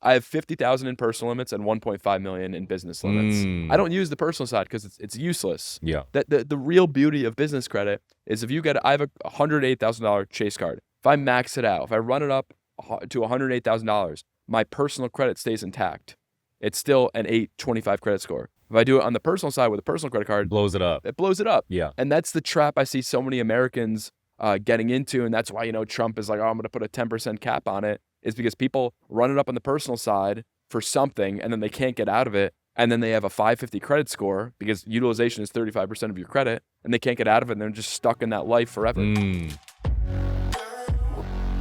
I have 50,000 in personal limits and 1.5 million in business limits. I don't use the personal side because it's useless. Yeah. The real beauty of business credit is if you get, I have a $108,000 Chase card. If I max it out, if I run it up to $108,000, my personal credit stays intact. It's still an 825 credit score. If I do it on the personal side with a personal credit card, Blows it up. it blows it up. Yeah. And that's the trap I see so many Americans getting into. And that's why, Trump is like, oh, I'm going to put a 10% cap on it, is because people run it up on the personal side for something and then they can't get out of it. And then they have a 550 credit score because utilization is 35% of your credit and they can't get out of it. And they're just stuck in that life forever.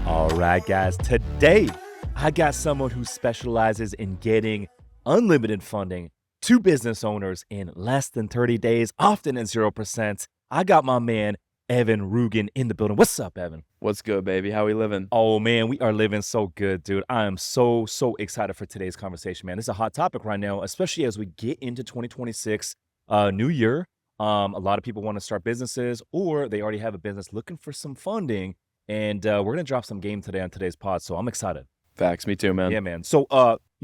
All right, guys. Today, I got someone who specializes in getting unlimited funding to business owners in less than 30 days, often at 0%. I got my man, Evan Rugan, in the building. What's up, Evan? What's good, baby? How we living? Oh, man, we are living so good, dude. I am so excited for today's conversation, man. This is a hot topic right now, especially as we get into 2026, new year. A lot of people want to start businesses or they already have a business looking for some funding. And we're going to drop some game today on today's pod, so I'm excited. Facts. Me too, man. Yeah, man. So,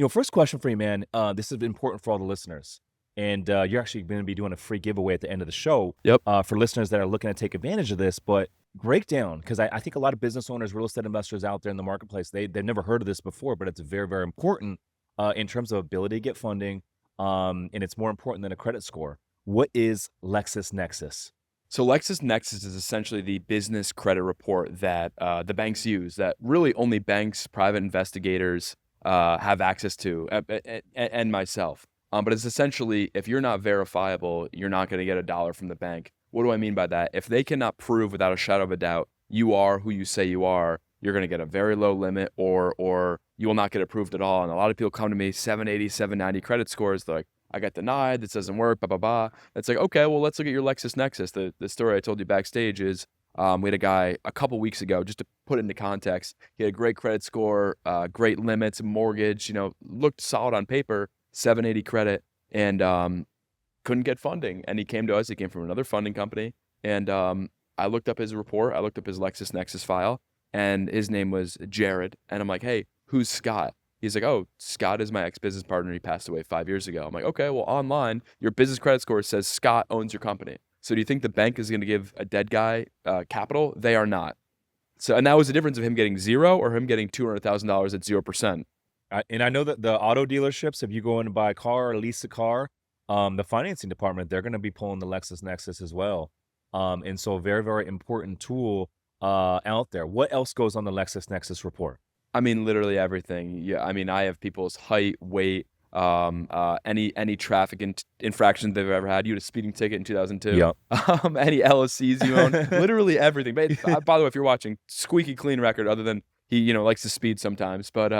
first question for you, man. This is important for all the listeners. And you're actually going to be doing a free giveaway at the end of the show. Yep. For listeners that are looking to take advantage of this. But break down, because I think a lot of business owners, real estate investors out there in the marketplace, they've never heard of this before, but it's very, very important in terms of ability to get funding. And it's more important than a credit score. What is LexisNexis? So LexisNexis is essentially the business credit report that the banks use, that really only banks, private investigators have access to, and myself. But it's essentially, if you're not verifiable, you're not going to get $1 from the bank. What do I mean by that? If they cannot prove without a shadow of a doubt you are who you say you are, you're going to get a very low limit, or you will not get approved at all. And a lot of people come to me, 780, 790 credit scores. They're like, I got denied, this doesn't work, blah, blah, blah. It's like, okay, well, let's look at your LexisNexis. The story I told you backstage is we had a guy a couple weeks ago, just to put it into context, he had a great credit score, great limits, mortgage, looked solid on paper, 780 credit, and couldn't get funding. And he came to us, he came from another funding company, and I looked up his report, I looked up his LexisNexis file, and his name was Jared. And I'm like, hey, who's Scott? He's like, oh, Scott is my ex-business partner. He passed away 5 years ago. I'm like, okay, well, online, your business credit score says Scott owns your company. So do you think the bank is going to give a dead guy capital? They are not. So, and that was the difference of him getting zero or him getting $200,000 at 0%. And I know that the auto dealerships, if you go in to buy a car or lease a car, the financing department, they're going to be pulling the LexisNexis as well. And so very, very important tool out there. What else goes on the LexisNexis report? I mean, literally everything. Yeah, I mean, I have people's height, weight, any traffic infraction they've ever had. You had a speeding ticket in 2002. Yep. Any LLCs you own, literally everything. But, by the way, if you're watching, squeaky clean record. Other than he, likes to speed sometimes. But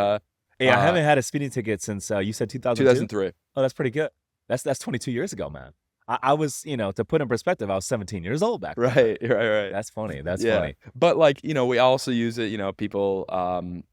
hey, I haven't had a speeding ticket since you said 2002? 2003. Oh, that's pretty good. That's 22 years ago, man. I was, to put in perspective, I was 17 years old back then. Right. That's funny. That's funny. But we also use it, people,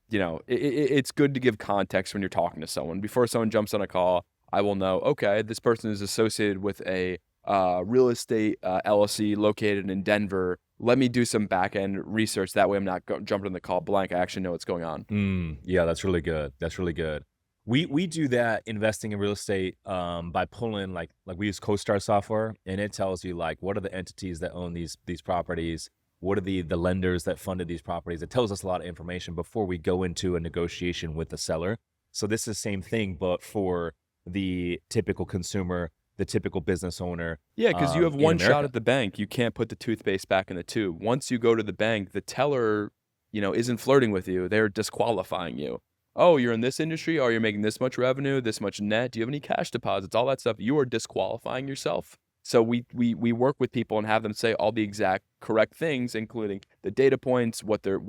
it's good to give context when you're talking to someone. Before someone jumps on a call, I will know, okay, this person is associated with a real estate LLC located in Denver. Let me do some back-end research. That way I'm not jumping on the call blank. I actually know what's going on. Yeah, that's really good. That's really good. We do that investing in real estate by pulling like we use CoStar software, and it tells you what are the entities that own these properties, what are the lenders that funded these properties. It tells us a lot of information before we go into a negotiation with the seller. So this is the same thing, but for the typical consumer, the typical business owner. Yeah, because you have one shot at the bank. You can't put the toothpaste back in the tube. Once you go to the bank, the teller, isn't flirting with you. They're disqualifying you. Oh, you're in this industry? Oh, you're making this much revenue, this much net? Do you have any cash deposits? All that stuff. You are disqualifying yourself. So we work with people and have them say all the exact correct things, including the data points, what their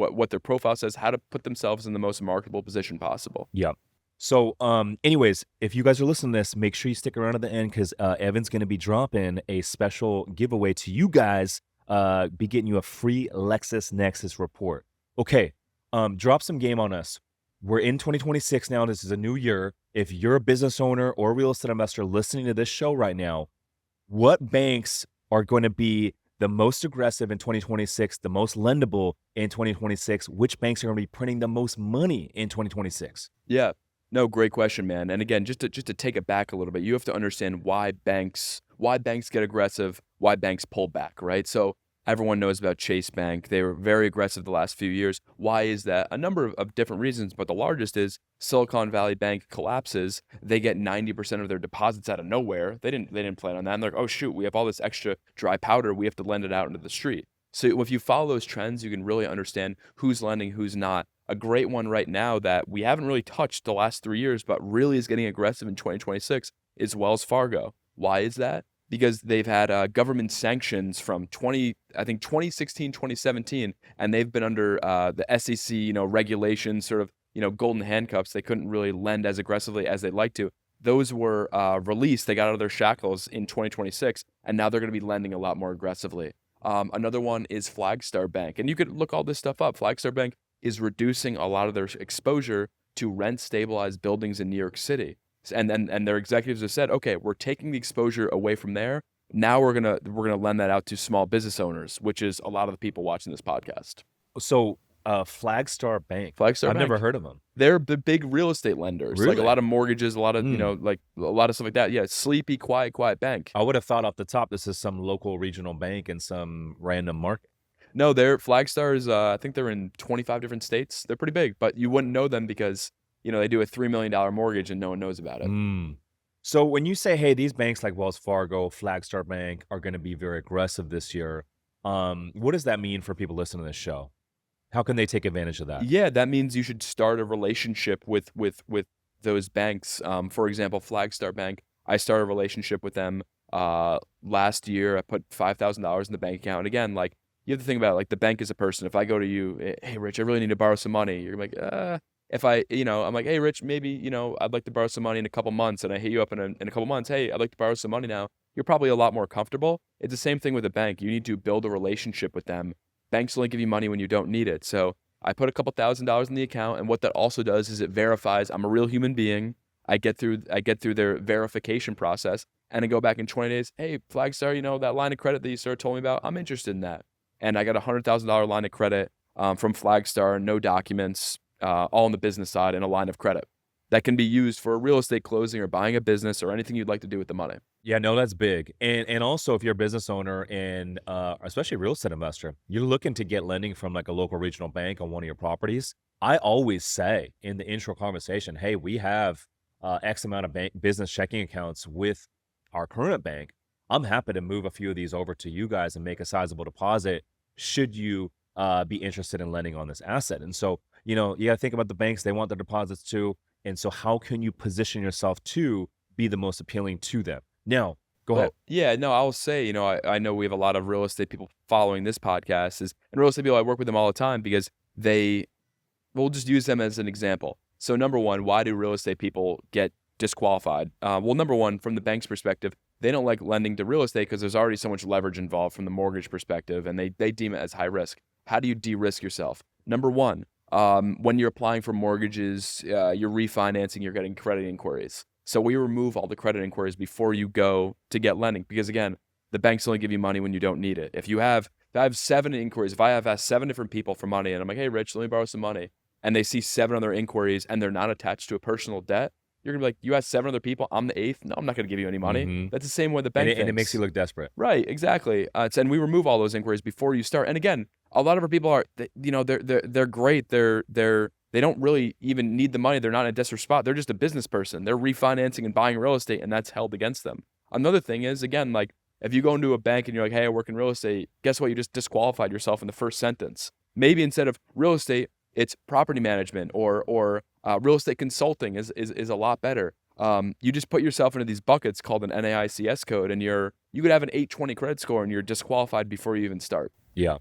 profile says, how to put themselves in the most marketable position possible. Yeah. So anyways, if you guys are listening to this, make sure you stick around at the end because Evan's going to be dropping a special giveaway to you guys, be getting you a free LexisNexis report. Okay, drop some game on us. We're in 2026 now. This is a new year. If you're a business owner or a real estate investor listening to this show right now, what banks are going to be the most aggressive in 2026, the most lendable in 2026? Which banks are going to be printing the most money in 2026? Yeah. No, great question, man. And again, just to take it back a little bit, you have to understand why banks get aggressive, why banks pull back, right? So everyone knows about Chase Bank. They were very aggressive the last few years. Why is that? A number of different reasons, but the largest is Silicon Valley Bank collapses. They get 90% of their deposits out of nowhere. They didn't plan on that. And they're like, oh shoot, we have all this extra dry powder. We have to lend it out into the street. So if you follow those trends, you can really understand who's lending, who's not. A great one right now that we haven't really touched the last 3 years, but really is getting aggressive in 2026 is Wells Fargo. Why is that? Because they've had government sanctions from 2016, 2017, and they've been under the SEC, regulations, sort of, golden handcuffs. They couldn't really lend as aggressively as they'd like to. Those were released. They got out of their shackles in 2026, and now they're going to be lending a lot more aggressively. Another one is Flagstar Bank, and you could look all this stuff up. Flagstar Bank is reducing a lot of their exposure to rent stabilized buildings in New York City. And their executives have said, okay, we're taking the exposure away from there. Now we're gonna lend that out to small business owners, which is a lot of the people watching this podcast. So, Flagstar Bank, Flagstar I've never Bank. heard of them. They're the big real estate lenders, like a Really? lot of mortgages, a lot of, Mm. like a lot of stuff like that. Yeah, sleepy, quiet bank. I would have thought off the top this is some local regional bank in some random market. No, they're Flagstars. I think they're in 25 different states. They're pretty big, but you wouldn't know them because they do a $3 million mortgage and no one knows about it. Mm. So when you say, hey, these banks like Wells Fargo, Flagstar Bank are going to be very aggressive this year, what does that mean for people listening to this show? How can they take advantage of that? Yeah, that means you should start a relationship with those banks. For example, Flagstar Bank. I started a relationship with them last year. I put $5,000 in the bank account. And again, like you have to think about it, like the bank is a person. If I go to you, hey Rich, I really need to borrow some money. You're like, if I'm like, hey Rich, maybe I'd like to borrow some money in a couple months, and I hit you up in a couple months. Hey, I'd like to borrow some money now. You're probably a lot more comfortable. It's the same thing with a bank. You need to build a relationship with them. Banks only give you money when you don't need it. So I put a couple $1,000s in the account, and what that also does is it verifies I'm a real human being. I get through their verification process, and I go back in 20 days. Hey, Flagstar, that line of credit that you sort of told me about, I'm interested in that. And I got a $100,000 line of credit from Flagstar, no documents, all on the business side, and a line of credit that can be used for a real estate closing or buying a business or anything you'd like to do with the money. Yeah, no, that's big. And also if you're a business owner and especially a real estate investor, you're looking to get lending from like a local regional bank on one of your properties. I always say in the intro conversation, hey, we have X amount of business checking accounts with our current bank. I'm happy to move a few of these over to you guys and make a sizable deposit should you be interested in lending on this asset. And so, you got to think about the banks. They want their deposits too. And so how can you position yourself to be the most appealing to them? Now, go ahead. Well, yeah, no, I'll say, I know we have a lot of real estate people following this podcast, and real estate people, I work with them all the time because we'll just use them as an example. So number one, why do real estate people get disqualified? Well, number one, from the bank's perspective, they don't like lending to real estate because there's already so much leverage involved from the mortgage perspective, and they deem it as high risk. How do you de-risk yourself? Number one, when you're applying for mortgages, you're refinancing, you're getting credit inquiries. So we remove all the credit inquiries before you go to get lending because, again, the banks only give you money when you don't need it. If I have 7 inquiries, if I have asked 7 different people for money and I'm like, hey, Rich, let me borrow some money, and they see 7 other inquiries and they're not attached to a personal debt, you're going to be like, you asked 7 other people, I'm the 8th? No, I'm not going to give you any money. Mhm. That's the same way the bank And it makes thinks. you look desperate. Right, exactly. And we remove all those inquiries before you start. And again, a lot of our people are, they're great. They don't really even need the money. They're not in a desperate spot. They're just a business person. They're refinancing and buying real estate, and that's held against them. Another thing is, again, like if you go into a bank and you're like, hey, I work in real estate, guess what? You just disqualified yourself in the first sentence. Maybe instead of real estate, it's property management or real estate consulting is a lot better. You just put yourself into these buckets called an NAICS code, and you could have an 820 credit score, and you're disqualified before you even start. Yeah.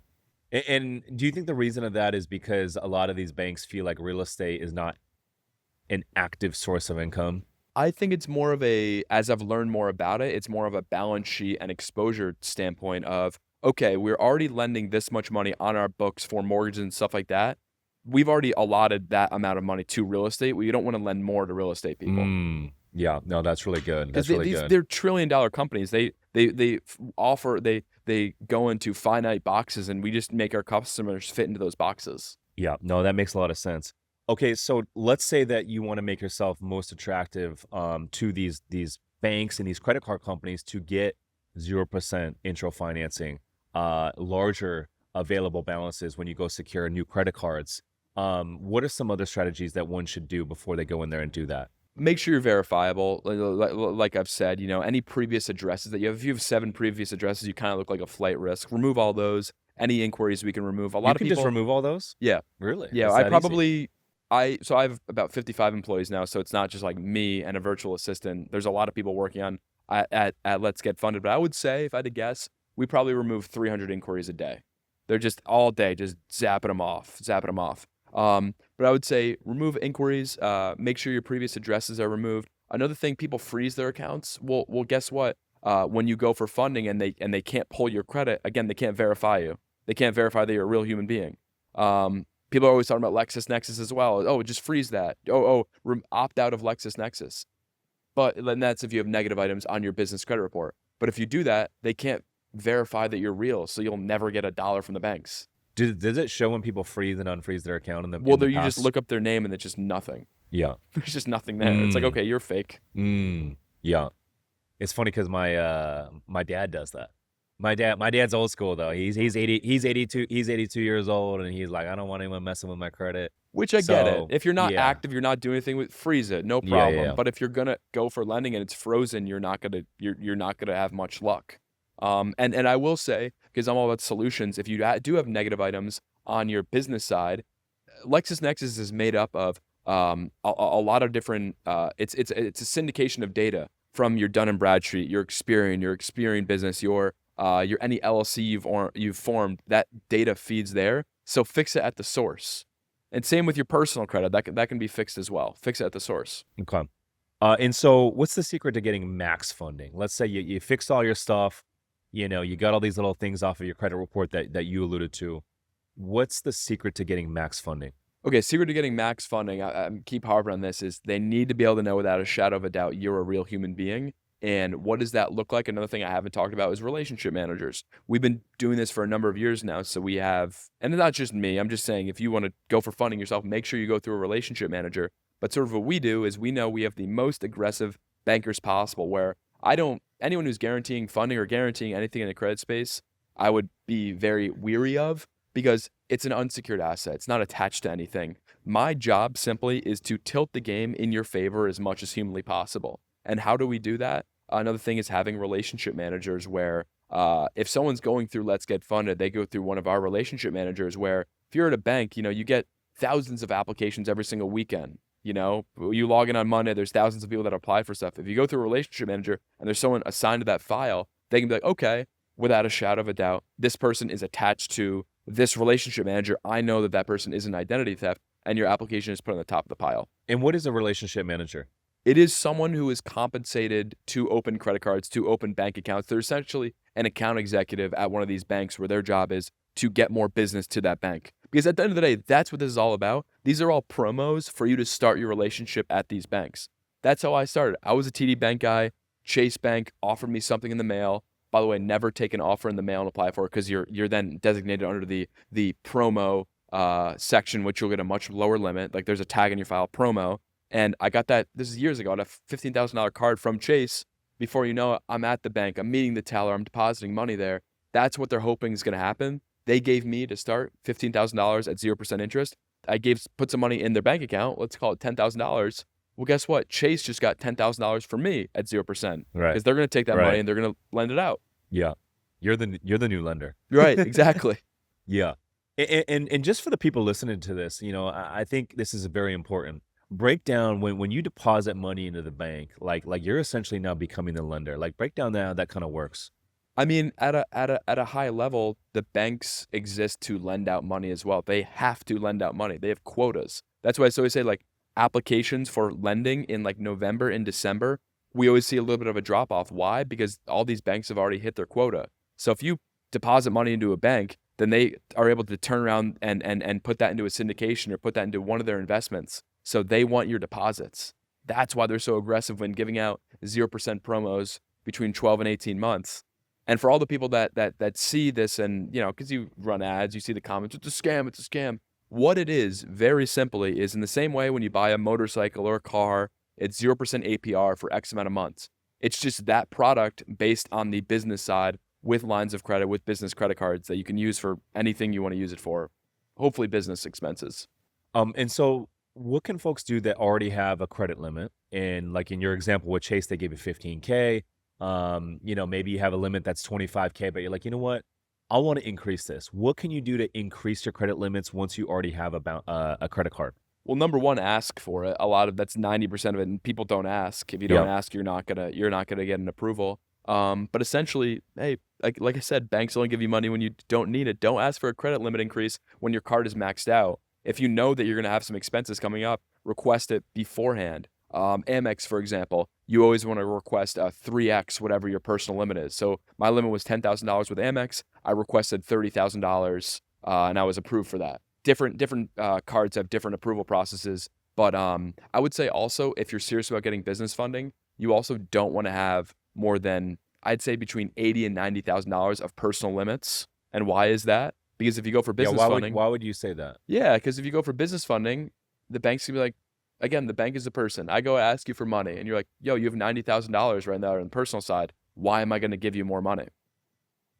And do you think the reason of that is because a lot of these banks feel like real estate is not an active source of income? I think it's more of as I've learned more about it, it's more of a balance sheet and exposure standpoint of, okay, we're already lending this much money on our books for mortgages and stuff like that. We've already allotted that amount of money to real estate. We don't want to lend more to real estate people. Yeah, no, that's really good. That's Because really good. they're $1 trillion companies. They go into finite boxes, and we just make our customers fit into those boxes. Yeah, no, that makes a lot of sense. Okay, so let's say that you want to make yourself most attractive to these banks and these credit card companies to get 0% intro financing, larger available balances when you go secure new credit cards. What are some other strategies that one should do before they go in there and do that? Make sure you're verifiable. Like I've said, any previous addresses that you have. If you have 7 previous addresses, you kind of look like a flight risk. Remove all those. Any inquiries we can remove. A You lot of can just people, remove all those? yeah, Really? yeah. It's I that easy? probably, I have about 55 employees now, so it's not just like me and a virtual assistant. There's a lot of people working on at Let's Get Funded. But I would say, if I had to guess, we probably remove 300 inquiries a day. They're just all day, just zapping them off, zapping them off. But I would say remove inquiries. Make sure your previous addresses are removed. Another thing, people freeze their accounts. Well, guess what? When you go for funding and they can't pull your credit, again, they can't verify you. They can't verify that you're a real human being. People are always talking about LexisNexis as well. Oh, just freeze that. Opt out of LexisNexis. But then that's if you have negative items on your business credit report. But if you do that, they can't verify that you're real, so you'll never get a dollar from the banks. Does it show when people freeze and unfreeze their account in the Well, in the there you just past? look up their name and it's just nothing. Yeah. There's just nothing there. It's like, Mm, okay, you're fake. yeah. It's funny because my dad does that. My dad's old school though. He's 82 years old, and he's like, I don't want anyone messing with my credit. Which I get it. So If you're not yeah, active, you're not doing anything with freeze it, no yeah, yeah, problem. yeah. But if you're gonna go for lending and it's frozen, you're not gonna have much luck. And I will say, because I'm all about solutions, if you do have negative items on your business side, LexisNexis is made up of a lot of different. It's a syndication of data from your Dun and Bradstreet, your Experian business, your any LLC you've formed. That data feeds there, so fix it at the source. And same with your personal credit, that can be fixed as well. Fix it at the source. Okay. And so what's the secret to getting max funding? Let's say you fixed all your stuff, you got all these little things off of your credit report that you alluded to. What's the secret to getting max funding? Okay, secret to getting max funding, I keep harping on this, is they need to be able to know without a shadow of a doubt you're a real human being. And what does that look like? Another thing I haven't talked about is relationship managers. We've been doing this for a number of years now. So we have, and it's not just me, I'm just saying if you want to go for funding yourself, make sure you go through a relationship manager. But sort of what we do is we know we have the most aggressive bankers possible, where anyone who's guaranteeing funding or guaranteeing anything in the credit space, I would be very weary of, because it's an unsecured asset. It's not attached to anything. My job simply is to tilt the game in your favor as much as humanly possible. And how do we do that? Another thing is having relationship managers where if someone's going through Let's Get Funded, they go through one of our relationship managers, where if you're at a bank, you get thousands of applications every single weekend. You log in on Monday, there's thousands of people that apply for stuff. If you go through a relationship manager and there's someone assigned to that file, they can be like, okay, without a shadow of a doubt, this person is attached to this relationship manager. I know that person isn't identity theft, and your application is put on the top of the pile. And what is a relationship manager? It is someone who is compensated to open credit cards, to open bank accounts. They're essentially an account executive at one of these banks, where their job is to get more business to that bank. Because at the end of the day, that's what this is all about. These are all promos for you to start your relationship at these banks. That's how I started. I was a TD Bank guy. Chase Bank offered me something in the mail. By the way, never take an offer in the mail and apply for it, because you're then designated under the promo section, which you'll get a much lower limit. Like, there's a tag in your file, promo. And I got that, this is years ago, I got a $15,000 card from Chase. Before you know it, I'm at the bank, I'm meeting the teller, I'm depositing money there. That's what they're hoping is going to happen. They gave me, to start, $15,000 at 0% interest. Put some money in their bank account, let's call it $10,000. Well, guess what? Chase just got $10,000 for me at 0%, Right. because they're going to take that money Right. and they're going to lend it out. Yeah. You're the new lender. Right, exactly. Yeah. And just for the people listening to this, I think this is very important. Break down when you deposit money into the bank, like you're essentially now becoming the lender. Like, break down how that kind of works. I mean, at a high level, the banks exist to lend out money as well. They have to lend out money. They have quotas. That's why I always say, like, applications for lending in like November and December, we always see a little bit of a drop off. Why? Because all these banks have already hit their quota. So if you deposit money into a bank, then they are able to turn around and put that into a syndication or put that into one of their investments. So they want your deposits. That's why they're so aggressive when giving out 0% promos between 12 and 18 months. And for all the people that see this, and because you run ads, you see the comments, it's a scam, What it is, very simply, is in the same way when you buy a motorcycle or a car, it's 0% APR for X amount of months. It's just that product based on the business side with lines of credit, with business credit cards that you can use for anything you want to use it for, hopefully business expenses. And so what can folks do that already have a credit limit? And like in your example with Chase, they gave you 15K. Maybe you have a limit that's 25K, but you're like, you know what? I want to increase this. What can you do to increase your credit limits once you already have a credit card? Well, number one, ask for it. That's 90% of it, and people don't ask. If you don't Yep. ask, you're not gonna get an approval. But essentially, hey, like I said, banks only give you money when you don't need it. Don't ask for a credit limit increase when your card is maxed out. If you know that you're gonna have some expenses coming up, request it beforehand. Amex, for example, you always want to request a 3x whatever your personal limit is. So my limit was $10,000 with Amex. I requested $30,000, and I was approved for that. Different cards have different approval processes, but I would say also if you're serious about getting business funding, you also don't want to have more than, I'd say, between $80,000 and $90,000 of personal limits. And why is that? Because if you go for Yeah. business funding, Why would you say that? yeah, because if you go for business funding, the bank's gonna be like, again, the bank is a person. I go ask you for money, and you're like, yo, you have $90,000 right now on the personal side. Why am I going to give you more money?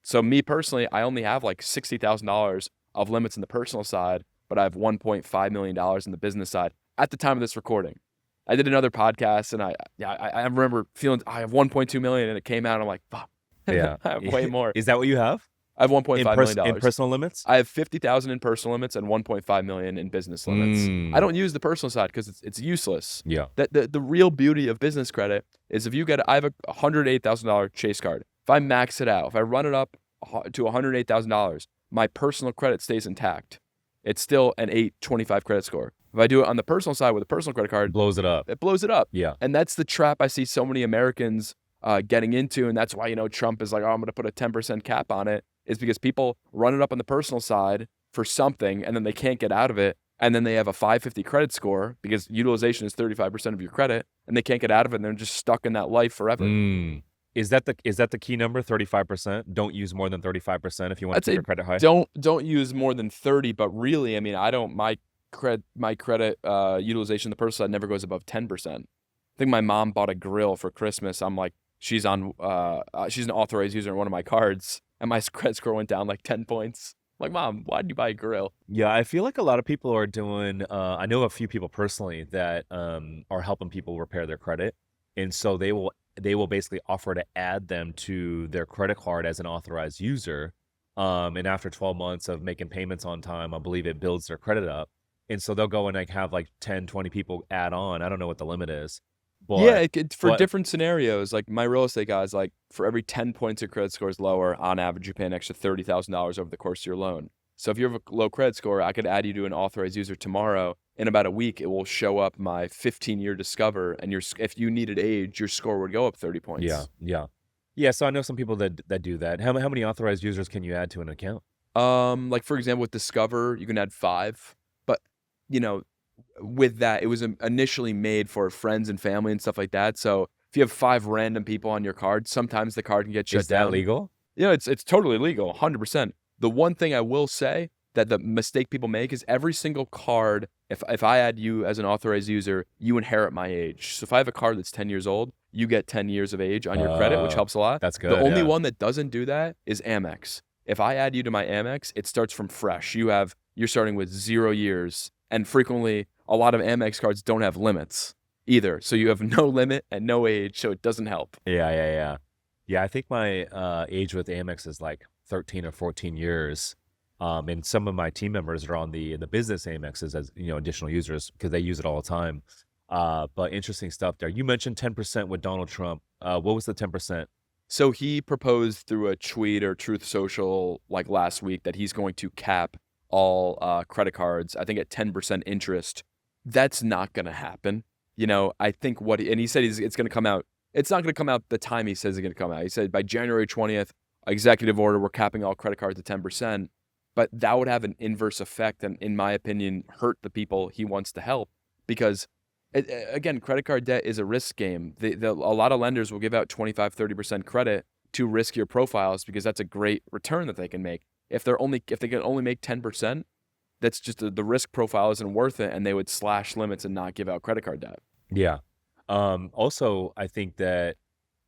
So me personally, I only have like $60,000 of limits in the personal side, but I have $1.5 million in the business side at the time of this recording. I did another podcast, and I remember feeling I have 1.2 million, and it came out. And I'm like, fuck, Yeah. I have way more. Is that what you have I have $1.5 million. in personal limits? I have 50,000 in personal limits and 1.5 million in business limits. I don't use the personal side because it's useless. Yeah. The real beauty of business credit is if you I have a $108,000 Chase card. If I max it out, if I run it up to $108,000, my personal credit stays intact. It's still an 825 credit score. If I do it on the personal side with a personal credit card, Blows it up. it blows it up. Yeah. And that's the trap I see so many Americans getting into. And that's why, Trump is like, oh, I'm going to put a 10% cap on it, is because people run it up on the personal side for something and then they can't get out of it. And then they have a 550 credit score because utilization is 35% of your credit and they can't get out of it and they're just stuck in that life forever. Is that the key number? 35%? Don't use more than 35% if you want I'd to keep say your credit high? don't use more than 30, but really, I mean, my credit utilization on the personal side never goes above 10%. I think my mom bought a grill for Christmas. I'm like, she's an authorized user on one of my cards, and my credit score went down like 10 points. I'm like, Mom, why did you buy a grill? Yeah, I feel like a lot of people are doing, I know a few people personally that are helping people repair their credit. And so they will basically offer to add them to their credit card as an authorized user. And after 12 months of making payments on time, I believe it builds their credit up. And so they'll go and like have like 10, 20 people add on. I don't know what the limit is. Yeah, But for but different scenarios. Like my real estate guys, like for every 10 points your credit score is lower, on average, you pay an extra $30,000 over the course of your loan. So if you have a low credit score, I could add you to an authorized user tomorrow. In about a week, it will show up my 15-year Discover, and if you needed age, your score would go up 30 points. yeah. So I know some people that do that. How many authorized users can you add to an account? Like for example, with Discover, you can add 5, but you know, with that, it was initially made for friends and family and stuff like that. So if you have 5 random people on your card, sometimes the card can get shut Is that down. legal? It's totally legal, 100%. The one thing I will say that the mistake people make is every single card, if I add you as an authorized user, you inherit my age. So if I have a card that's 10 years old, you get 10 years of age on your credit, which helps a lot. That's The good. only Yeah. one that doesn't do that is Amex. If I add you to my Amex, it starts from fresh. You're starting with 0 years, and frequently a lot of Amex cards don't have limits either. So you have no limit and no age, so it doesn't help. Yeah, I think my age with Amex is like 13 or 14 years. And some of my team members are on the business Amexes as additional users because they use it all the time. But interesting stuff there. You mentioned 10% with Donald Trump. What was the 10%? So he proposed through a tweet or Truth Social like last week that he's going to cap all credit cards, I think at 10% interest. That's not going to happen. I think and he said it's going to come out. It's not going to come out the time he says it's going to come out. He said by January 20th, executive order, we're capping all credit cards at 10%. But that would have an inverse effect and, in my opinion, hurt the people he wants to help because, again, credit card debt is a risk game. A lot of lenders will give out 25, 30% credit to riskier profiles because that's a great return that they can make. If they can only make 10%, that's just the risk profile isn't worth it, and they would slash limits and not give out credit card debt. Yeah. Also, I think that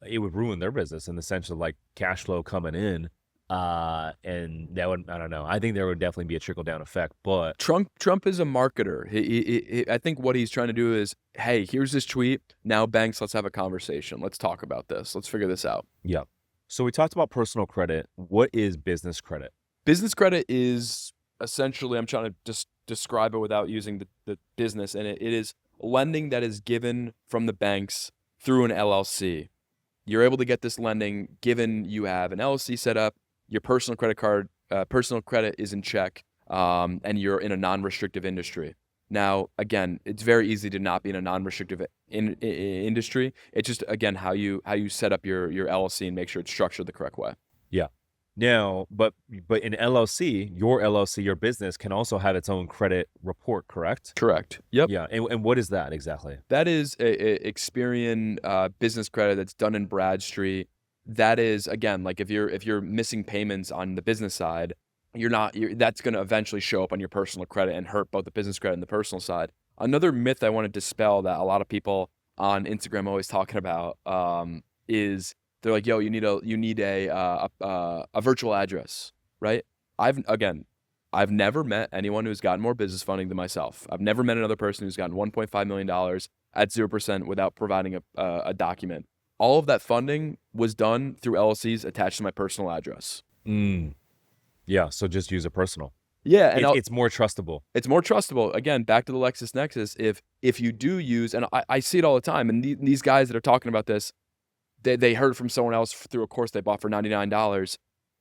it would ruin their business in the sense of like cash flow coming in. And that would, I don't know. I think there would definitely be a trickle down effect, but Trump is a marketer. I think what he's trying to do is, hey, here's this tweet. Now, banks, let's have a conversation. Let's talk about this. Let's figure this out. yeah. So we talked about personal credit. What is business credit? Business credit is essentially, I'm trying to just describe it without using the business, and it is lending that is given from the banks through an LLC. You're able to get this lending given you have an LLC set up, your personal credit is in check, and you're in a non-restrictive industry. Now, again, it's very easy to not be in a non-restrictive industry. It's just, again, how you set up your LLC and make sure it's structured the correct way. Yeah. Now, but in LLC, your business can also have its own credit report, correct? Correct. Yep. Yeah. And what is that exactly? That is a Experian business credit that's done in Bradstreet. That is, again, like if you're missing payments on the business side, that's going to eventually show up on your personal credit and hurt both the business credit and the personal side. Another myth I want to dispel that a lot of people on Instagram are always talking about is they're like, yo, you need a virtual address, right? I've never met anyone who's gotten more business funding than myself. I've never met another person who's gotten $1.5 million at 0% without providing a document. All of that funding was done through LLCs attached to my personal address. Yeah, so just use a personal. Yeah, and it's more trustable. It's more trustable. Again, back to the Lexus Nexus. If you do use, and I see it all the time, and these guys that are talking about this, they heard from someone else through a course they bought for $99.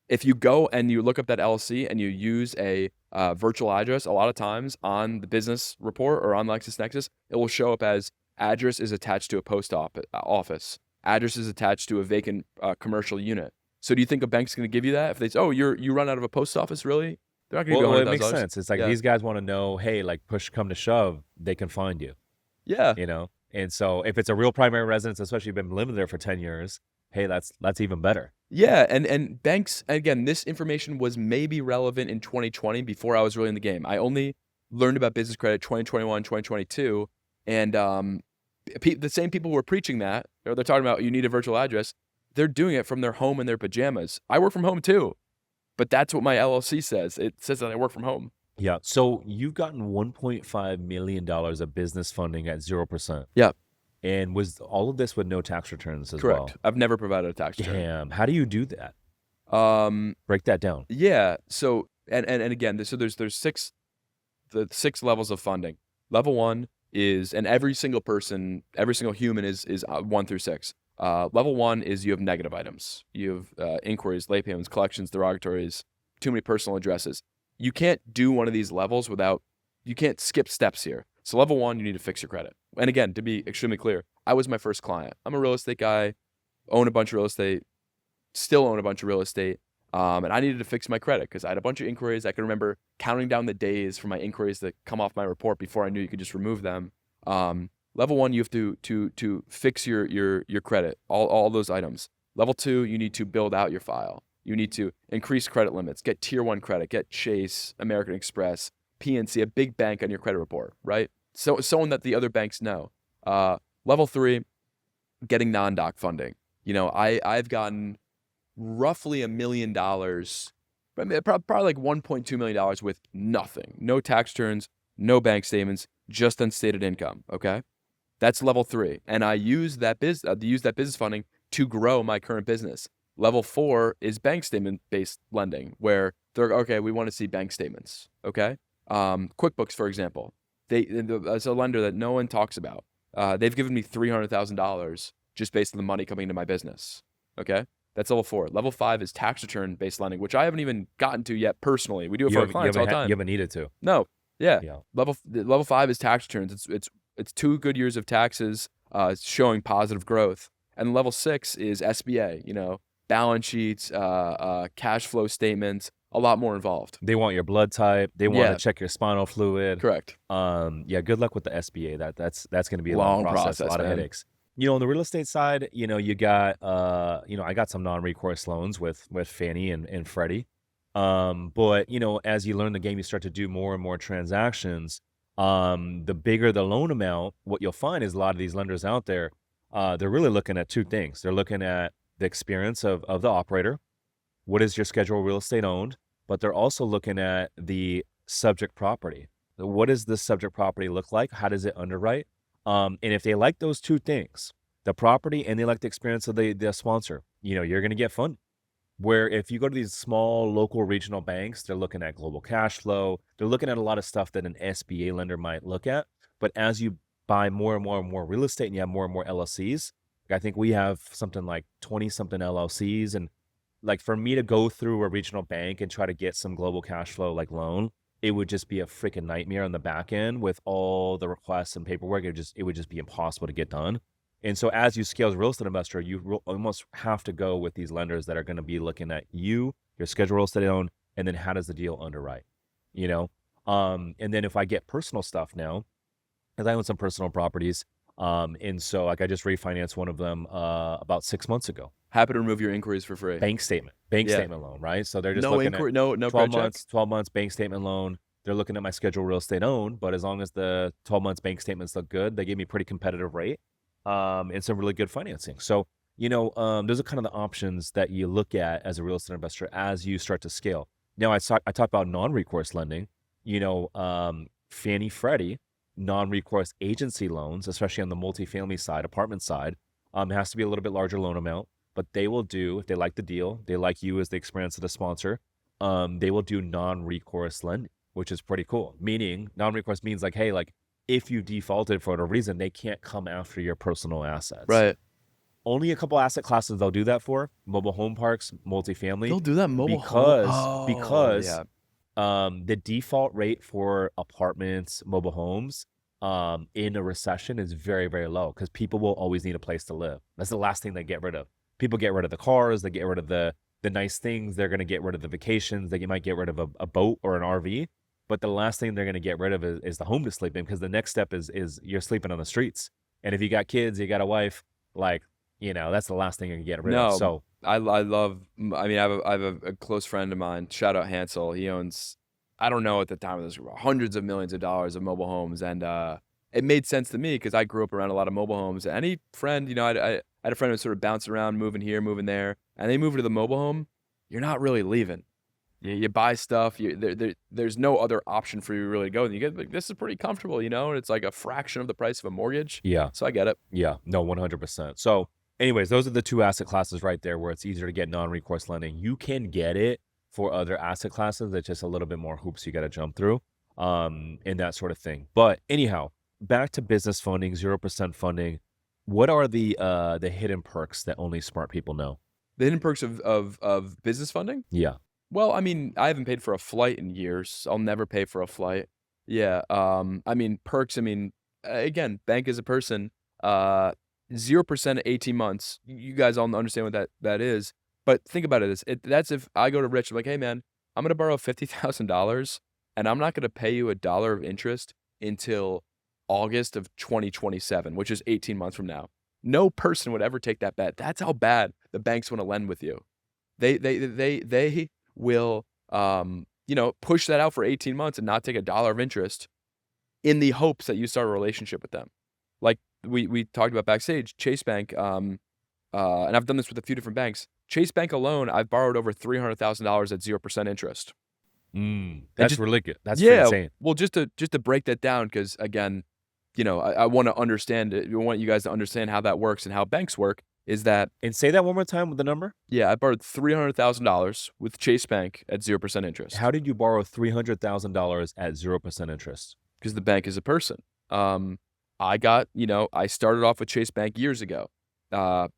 If you go and you look up that LLC and you use a virtual address, a lot of times on the business report or on LexisNexis, it will show up as address is attached to a post office. Address is attached to a vacant commercial unit. So do you think a bank's going to give you that? If they say, oh, you run out of a post office, really? They're not going to give you $100,000. Well, it makes sense. It's like these guys want to know, hey, like push come to shove, they can find you. Yeah. You know? And so if it's a real primary residence, especially if you've been living there for 10 years, hey, that's even better. Yeah, and banks, again, this information was maybe relevant in 2020 before I was really in the game. I only learned about business credit 2021, 2022, and the same people who were preaching that, or they're talking about you need a virtual address, they're doing it from their home in their pajamas. I work from home too, but that's what my LLC says. It says that I work from home. Yeah, so you've gotten $1.5 million of business funding at 0%. Yeah. And was all of this with no tax returns as Correct. well? I've never provided a tax return. Damn. How do you do that? Break that down. Yeah. So and again, there's the six levels of funding. Level 1 is, and every single human is 1 through 6. Level 1 is you have negative items. You have inquiries, late payments, collections, derogatories, too many personal addresses. You can't do one of these levels you can't skip steps here. So level 1, you need to fix your credit. And again, to be extremely clear, I was my first client. I'm a real estate guy, own a bunch of real estate, still own a bunch of real estate. And I needed to fix my credit because I had a bunch of inquiries. I can remember counting down the days for my inquiries that come off my report before I knew you could just remove them. Level 1, you have to fix your credit, all those items. Level 2, you need to build out your file. You need to increase credit limits, get tier 1 credit, get Chase, American Express, PNC, a big bank on your credit report, right? So someone that the other banks know. Level 3, getting non-doc funding. You know, I've gotten roughly $1 million, probably like $1.2 million with nothing, no tax returns, no bank statements, just unstated income. Okay, that's level 3, and I use that business funding to grow my current business. Level 4 is bank statement based lending, where they're okay. We want to see bank statements. Okay, QuickBooks, for example, as a lender that no one talks about, they've given me $300,000 just based on the money coming into my business. Okay. That's level 4. Level 5 is tax return based lending, which I haven't even gotten to yet personally. We do it for our clients all the time. You haven't needed to. No. Yeah. Level 5 is tax returns. It's 2 good years of taxes, showing positive growth. And level 6 is SBA, you know, balance sheets, cash flow statements, a lot more involved. They want your blood type. They want to check your spinal fluid. Correct. Yeah, good luck with the SBA. That's going to be a long process, a lot of headaches. You know, on the real estate side, you know, you got, I got some non-recourse loans with Fannie and Freddie. But as you learn the game, you start to do more and more transactions. The bigger the loan amount, what you'll find is a lot of these lenders out there, they're really looking at two things. They're looking at the experience of the operator. What is your schedule of real estate owned? But they're also looking at the subject property. What does this subject property look like? How does it underwrite? And if they like those two things, the property and they like the experience of the sponsor, you're going to get funded. Where if you go to these small local regional banks, they're looking at global cash flow. They're looking at a lot of stuff that an SBA lender might look at. But as you buy more and more and more real estate and you have more and more LLCs, I think we have something like 20 something LLCs. And like for me to go through a regional bank and try to get some global cash flow like loan, it would just be a freaking nightmare on the back end with all the requests and paperwork. It would just be impossible to get done. And so as you scale as a real estate investor, you almost have to go with these lenders that are going to be looking at your schedule real estate owned, and then how does the deal underwrite, you know? And then if I get personal stuff now, because I own some personal properties, and so like I just refinanced one of them about 6 months ago. Happy to remove your inquiries for free. Bank statement loan, right? So they're just No looking inquiry, at no 12 credit check? months, 12 months bank statement loan. They're looking at my schedule real estate owned, but as long as the 12 months bank statements look good, they gave me a pretty competitive rate. And some really good financing. So, those are kind of the options that you look at as a real estate investor as you start to scale. Now, I talked about non-recourse lending, Fannie Freddie, non-recourse agency loans, especially on the multifamily side, apartment side, has to be a little bit larger loan amount, but they will do, if they like the deal, they like you as the experience of the sponsor, they will do non-recourse lending, which is pretty cool. Meaning, non-recourse means like, hey, like, if you defaulted for whatever reason, they can't come after your personal assets. Right. Only a couple asset classes they'll do that for: mobile home parks, multifamily. They'll do that mobile home. Because Yeah. the default rate for apartments, mobile homes, in a recession is very, very low because people will always need a place to live. That's the last thing they get rid of. People get rid of the cars, they get rid of the nice things, they're going to get rid of the vacations, they might get rid of a boat or an RV. But the last thing they're going to get rid of is the home to sleep in, because the next step is you're sleeping on the streets. And if you got kids, you got a wife, like, that's the last thing you're going to get rid of. No, So I love. I mean, I have a close friend of mine. Shout out Hansel. He owns, I don't know at the time of this, hundreds of millions of dollars of mobile homes, and it made sense to me because I grew up around a lot of mobile homes. Any friend, I had a friend who sort of bounced around, moving here, moving there, and they moved to the mobile home. You're not really leaving. You buy stuff. There's no other option for you really to go. And you get like, this is pretty comfortable, and it's like a fraction of the price of a mortgage. yeah, So I get it. yeah, no, 100%. So anyways, those are the two asset classes right there where it's easier to get non-recourse lending. You can get it for other asset classes. It's just a little bit more hoops you got to jump through, and that sort of thing. But anyhow, back to business funding, 0% funding. What are the hidden perks that only smart people know? The hidden perks of business funding. Yeah. Well, I mean, I haven't paid for a flight in years. I'll never pay for a flight. Yeah. I mean, perks. I mean, again, bank as a person. 0% 18 months. You guys all understand what that is. But think about it. That's if I go to Rich, I'm like, hey man, I'm gonna borrow $50,000, and I'm not gonna pay you $1 of interest until August of 2027, which is 18 months from now. No person would ever take that bet. That's how bad the banks want to lend with you. They will push that out for 18 months and not take $1 of interest in the hopes that you start a relationship with them. Like we talked about backstage, Chase Bank, and I've done this with a few different banks. Chase Bank alone, I've borrowed over $300,000 at 0% interest. That's really good. That's pretty insane. Well, just to break that down, because again, I want to understand it. I want you guys to understand how that works and how banks work. Is that, And say that one more time with the number. yeah, I borrowed $300,000 with Chase Bank at 0% interest. How did you borrow $300,000 at 0% interest? Because the bank is a person. I started off with Chase Bank years ago, and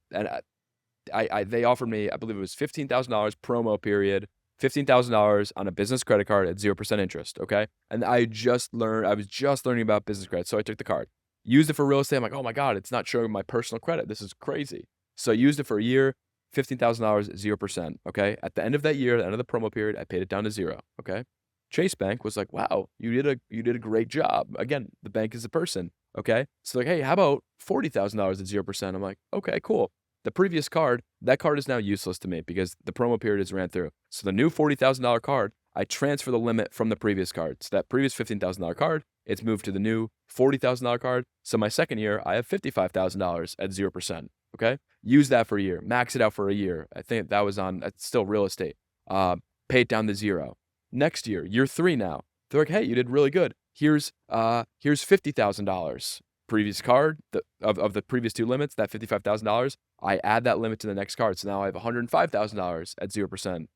they offered me, I believe it was $15,000 promo period, $15,000 on a business credit card at 0% interest. Okay, and I was just learning about business credit, so I took the card, used it for real estate. I'm like, oh my god, it's not showing my personal credit. This is crazy. So I used it for a year, $15,000 at 0%. Okay, at the end of that year, the end of the promo period, I paid it down to zero. Okay. Chase Bank was like, wow, you did a great job. Again, the bank is a person. Okay. So like, hey, how about $40,000 at 0%? I'm like, okay, cool. The previous card, that card is now useless to me because the promo period is ran through. So the new $40,000 card, I transfer the limit from the previous card. So that previous $15,000 card, it's moved to the new $40,000 card. So my second year, I have $55,000 at 0%. Okay. Use that for a year. Max it out for a year. I think that was on, it's still real estate. Pay it down to 0. Next year, year 3 now. They're like, hey, you did really good. Here's $50,000. Previous card of the previous 2 limits, that $55,000. I add that limit to the next card. So now I have $105,000 at 0%.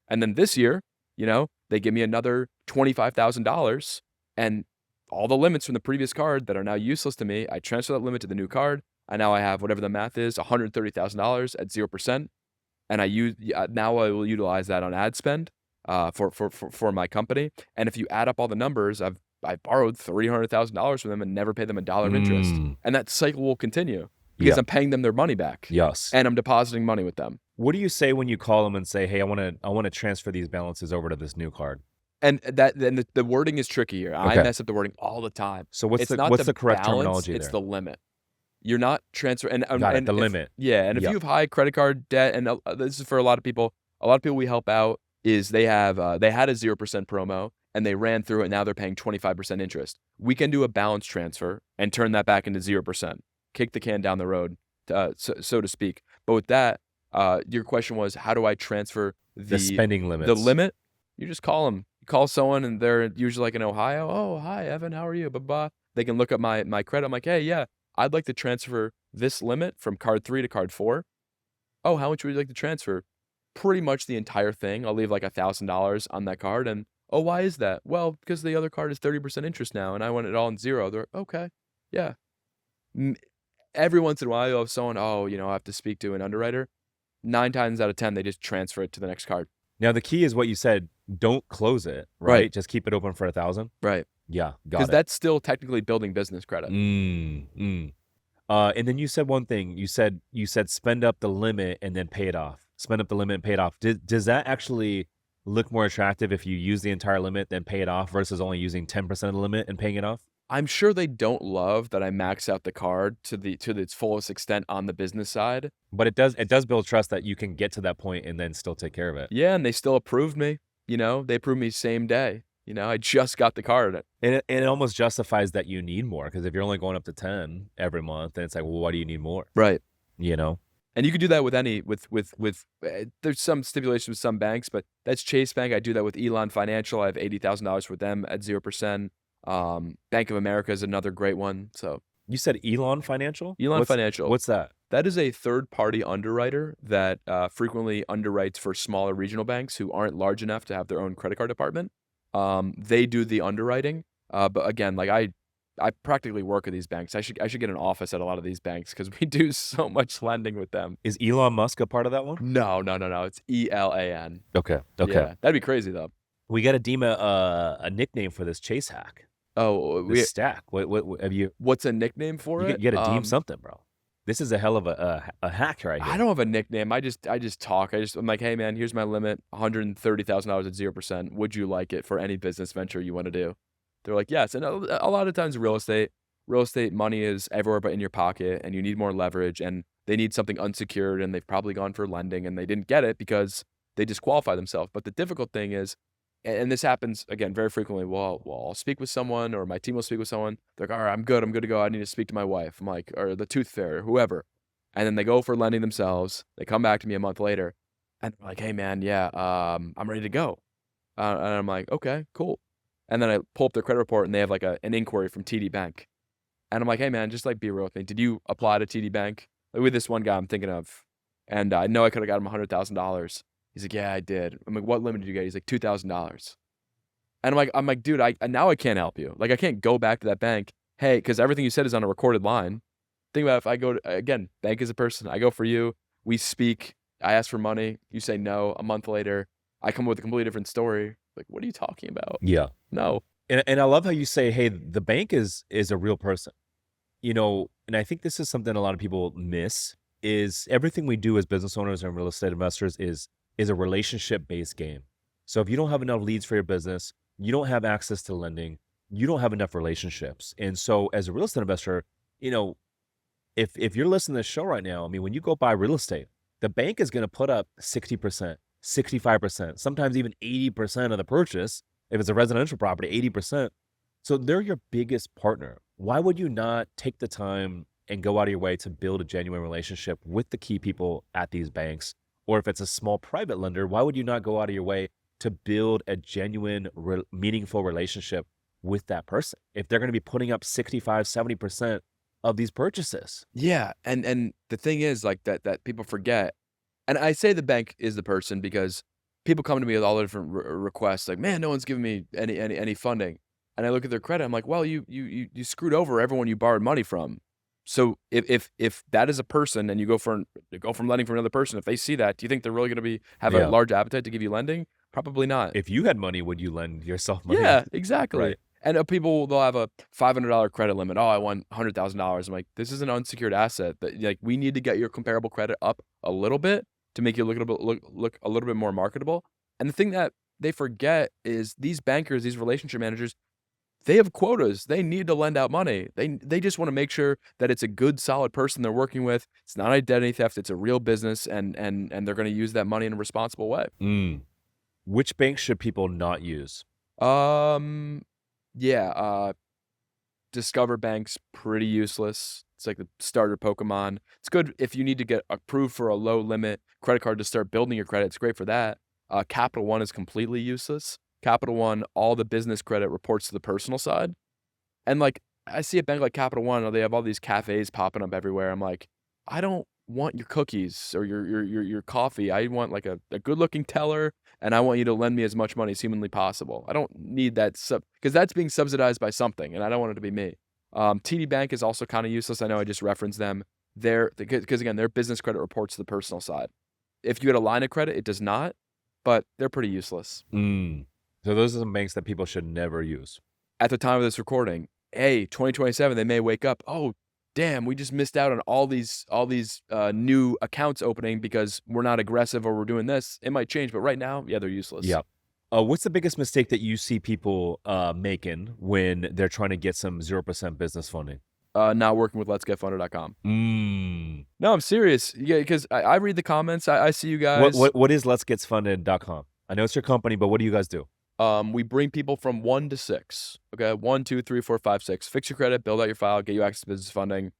And then this year, they give me another $25,000 and all the limits from the previous card that are now useless to me, I transfer that limit to the new card. And now I have whatever the math is, $130,000 at 0%. And now I will utilize that on ad spend for my company. And if you add up all the numbers, I borrowed $300,000 from them and never paid them $1 of interest. And that cycle will continue because I'm paying them their money back. Yes. And I'm depositing money with them. What do you say when you call them and say, hey, I want to transfer these balances over to this new card? And the wording is tricky here. Okay. I mess up the wording all the time. So what's the correct terminology there? It's the limit. You're not transferring. The limit. Yeah. And if you have high credit card debt, and this is for a lot of people we help out is they had a 0% promo and they ran through it. Now they're paying 25% interest. We can do a balance transfer and turn that back into 0%. Kick the can down the road, so to speak. But with that, your question was, how do I transfer the spending limits? The limit, you just call them. You call someone and they're usually like in Ohio. Oh, hi, Evan. How are you? Blah, blah. They can look up my credit. I'm like, hey, yeah, I'd like to transfer this limit from card 3 to card 4. Oh, how much would you like to transfer? Pretty much the entire thing. I'll leave like $1,000 on that card. And, oh, why is that? Well, because the other card is 30% interest now and I want it all in 0. They're like, okay, yeah. Every once in a while, you'll have someone, I have to speak to an underwriter. 9 times out of 10, they just transfer it to the next card. Now, the key is what you said. Don't close it, right? Just keep it open for 1,000. Right. Yeah, got it. Because that's still technically building business credit. And then you said one thing. You said spend up the limit and then pay it off. Spend up the limit and pay it off. Does that actually look more attractive if you use the entire limit then pay it off versus only using 10% of the limit and paying it off? I'm sure they don't love that I max out the card to its fullest extent on the business side. But it does build trust that you can get to that point and then still take care of it. Yeah, and they still approved me. They approved me same day. I just got the card. And it almost justifies that you need more, because if you're only going up to 10 every month, then it's like, well, why do you need more? Right. And you could do that with there's some stipulations with some banks, but that's Chase Bank. I do that with Elon Financial. I have $80,000 with them at 0%. Bank of America is another great one. So you said Elon Financial? Financial. What's that? That is a third-party underwriter that frequently underwrites for smaller regional banks who aren't large enough to have their own credit card department. They do the underwriting. But again, like I practically work at these banks. I should get an office at a lot of these banks because we do so much lending with them. Is Elon Musk a part of that one? No. It's ELAN. Okay. Yeah, that'd be crazy though. We got to deem a nickname for this Chase hack. Oh, stack. What have you? What's a nickname for it? You got to deem something, bro. This is a hell of a hack right here. I don't have a nickname. I just talk. I'm like, hey man, here's my limit, $130,000 at 0%. Would you like it for any business venture you want to do? They're like, yes. And a lot of times real estate money is everywhere but in your pocket, and you need more leverage, and they need something unsecured, and they've probably gone for lending and they didn't get it because they disqualify themselves. But the difficult thing is, and this happens again very frequently, well, I'll speak with someone or my team will speak with someone. They're like, all right, I'm good to go. I need to speak to my wife. I'm like, or the tooth fairy, whoever. And then they go for lending themselves. They come back to me a month later and they're like, hey man, yeah, I'm ready to go. And I'm like, okay, cool. And then I pull up their credit report and they have like an inquiry from TD Bank. And I'm like, hey man, just like be real with me. Did you apply to TD Bank? Like with this one guy I'm thinking of. And I know I could have got him $100,000. He's like, yeah, I did. I'm like, what limit did you get? He's like, $2,000. And I'm like, dude, now I can't help you. Like, I can't go back to that bank. Hey, because everything you said is on a recorded line. Think about if I go to, again, bank is a person. I go for you. We speak. I ask for money. You say no. A month later, I come up with a completely different story. Like, what are you talking about? Yeah. No. And I love how you say, hey, the bank is a real person. And I think this is something a lot of people miss, is everything we do as business owners and real estate investors is a relationship-based game. So if you don't have enough leads for your business, you don't have access to lending, you don't have enough relationships. And so as a real estate investor, if you're listening to this show right now, I mean, when you go buy real estate, the bank is going to put up 60%, 65%, sometimes even 80% of the purchase. If it's a residential property, 80%. So they're your biggest partner. Why would you not take the time and go out of your way to build a genuine relationship with the key people at these banks? Or if it's a small private lender, why would you not go out of your way to build a genuine, meaningful relationship with that person if they're going to be putting up 65, 70% of these purchases? Yeah, and the thing is, like, that people forget, and I say the bank is the person because people come to me with all the different requests, like, "Man, no one's giving me any funding." And I look at their credit, I'm like, "Well, you screwed over everyone you borrowed money from." So if that is a person and you go from lending from another person, if they see that, do you think they're really gonna have a Yeah. large appetite to give you lending? Probably not. If you had money, would you lend yourself money? Yeah, exactly. Right. And, people, they'll have a $500 credit limit. "Oh, I want $100,000." I'm like, "This is an unsecured asset that, like, we need to get your comparable credit up a little bit to make you look a little bit more marketable." And the thing that they forget is these bankers, these relationship managers, they have quotas. They need to lend out money. They just wanna make sure that it's a good, solid person they're working with. It's not identity theft, it's a real business, and they're gonna use that money in a responsible way. Mm. Which bank should people not use? Um, yeah, Discover Bank's pretty useless. It's like the starter Pokemon. It's good if you need to get approved for a low limit credit card to start building your credit. It's great for that. Capital One is completely useless. Capital One, all the business credit reports to the personal side. And, like, I see a bank like Capital One, they have all these cafes popping up everywhere. I'm like, I don't want your cookies or your coffee. I want, like, a good looking teller, and I want you to lend me as much money as humanly possible. I don't need that because that's being subsidized by something, and I don't want it to be me. TD Bank is also kind of useless. I know I just referenced them. Because again, their business credit reports to the personal side. If you had a line of credit, it does not, but they're pretty useless. Mm. So those are some banks that people should never use. At the time of this recording, hey, 2027, they may wake up, "Oh, damn, we just missed out on all these new accounts opening because we're not aggressive or we're doing this." It might change, but right now, yeah, they're useless. Yep. What's the biggest mistake that you see people making when they're trying to get some 0% business funding? Not working with letsgetfunded.com. Mm. No, I'm serious. Yeah, because I read the comments. I see you What guys. what what is letsgetfunded.com? I know it's your company, but what do you guys do? We bring people from 1 to 6. Okay, 1, 2, 3, 4, 5, 6. Fix your credit, build out your file, get you access to business funding.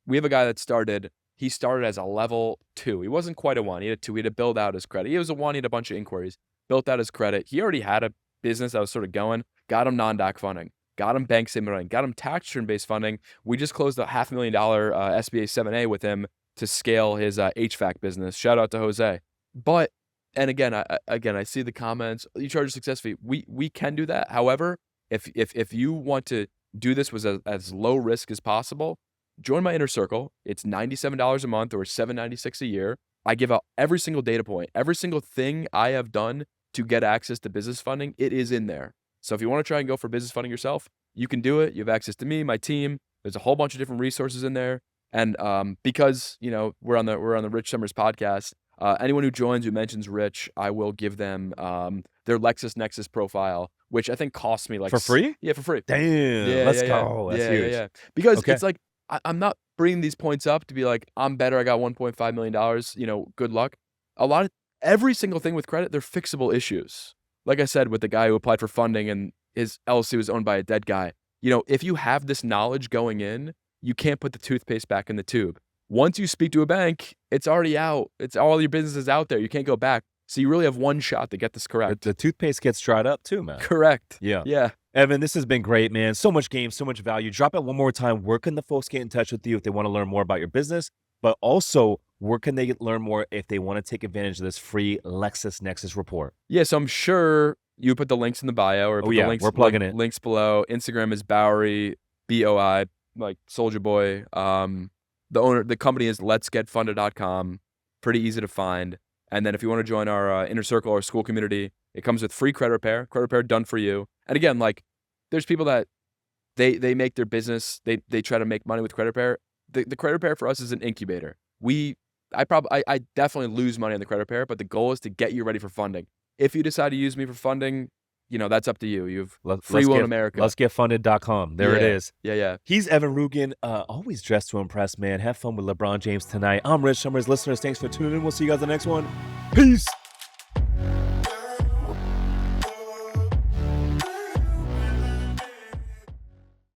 We have a guy that he started as a level 2. He wasn't quite a 1. He had a 2. He had to build out his credit. He was a 1. He had a bunch of inquiries. Built out his credit. He already had a business that was sort of going. Got him non-doc funding. Got him bank statement funding. Got him tax return-based funding. We just closed a $500,000 SBA 7A with him to scale his HVAC business. Shout out to Jose. But and again, I see the comments. You charge a success fee. We can do that. However, if you want to do this with as low risk as possible, join my inner circle. It's $97 a month or $796 a year. I give out every single data point, every single thing I have done to get access to business funding. It is in there. So if you want to try and go for business funding yourself, you can do it. You have access to me, my team. There's a whole bunch of different resources in there. And because we're on the Rich Summers podcast, anyone who joins who mentions Rich, I will give them their Lexus Nexus profile, which I think costs me like For free? Yeah, for free. Damn, Yeah, let's yeah, yeah. go. That's Yeah, huge. yeah. Because Okay. it's like I'm not bringing these points up to be like I'm better. I got $1.5 million. Good luck. Every single thing with credit, they're fixable issues. Like I said, with the guy who applied for funding and his LLC was owned by a dead guy. If you have this knowledge going in, you can't put the toothpaste back in the tube. Once you speak to a bank, it's already out. It's all your business is out there. You can't go back. So you really have one shot to get this correct. The toothpaste gets dried up too, man. Correct. Yeah. Yeah. Evan, this has been great, man. So much game, so much value. Drop it one more time. Where can the folks get in touch with you if they want to learn more about your business? But also, where can they learn more if they want to take advantage of this free LexisNexis report? Yeah, so I'm sure you put the links in the bio or put the links, we're plugging it. links below. Instagram is Bowery, BOI, like Soldier Boy. The company is letsgetfunded.com. Pretty easy to find. And then if you want to join our inner circle or school community, it comes with free credit repair done for you. And again, like there's people that they make their business, they try to make money with credit repair. The credit repair for us is an incubator. I definitely lose money on the credit repair, but the goal is to get you ready for funding. If you decide to use me for funding, that's up to you. You've Let, free let's will in get America. let's get funded.com. There it Yeah. is. Yeah. He's Evan Rugan. Always dressed to impress, man. Have fun with LeBron James tonight. I'm Rich Summers. Listeners, thanks for tuning in. We'll see you guys in the next one. Peace.